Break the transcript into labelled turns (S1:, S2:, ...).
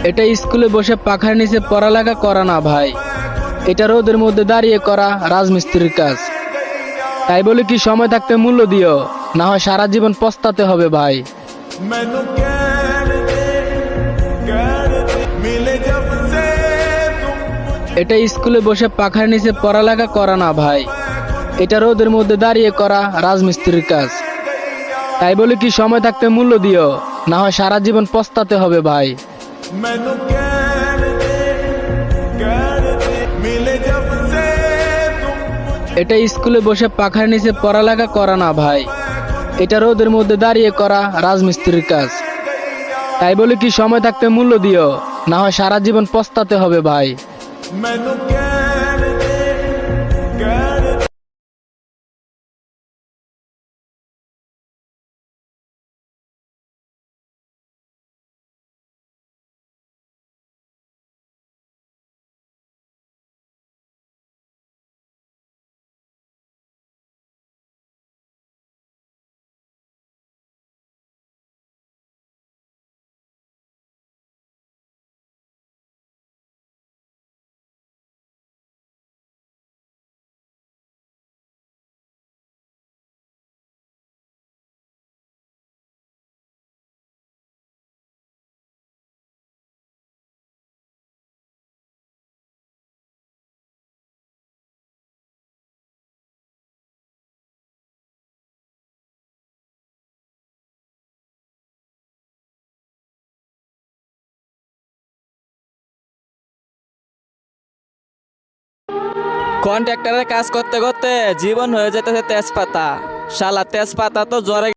S1: এটা স্কুলে বসে পাখার নিচে পড়ালেখা করা না ভাই, এটা রোদের মধ্যে দাঁড়িয়ে করা রাজমিস্ত্রির কাজ। তাই বলে কি সময় থাকতে মূল্য দিও, না হয় সারা জীবন পস্তাতে হবে ভাই। এটা স্কুলে বসে পাখার নিচে পড়ালেখা করা না ভাই, এটা রোদের মধ্যে দাঁড়িয়ে করা রাজমিস্ত্রির কাজ। তাই বলে কি সময় থাকতে মূল্য দিও, না হয় সারা জীবন পস্তাতে হবে ভাই। এটা স্কুলে বসে পাখার নিচে পড়ালেখা করা না ভাই, এটা রোদের মধ্যে দাঁড়িয়ে করা রাজমিস্ত্রির কাজ। তাই বলে কি সময় থাকতে মূল্য দিও, না হয় সারা জীবন পস্তাতে হবে ভাই।
S2: কন্ট্রাক্টরের কাজ করতে করতে জীবন হয়ে যেতেছে তেজপাতা। শালা তেজপাতা তো জ্বরে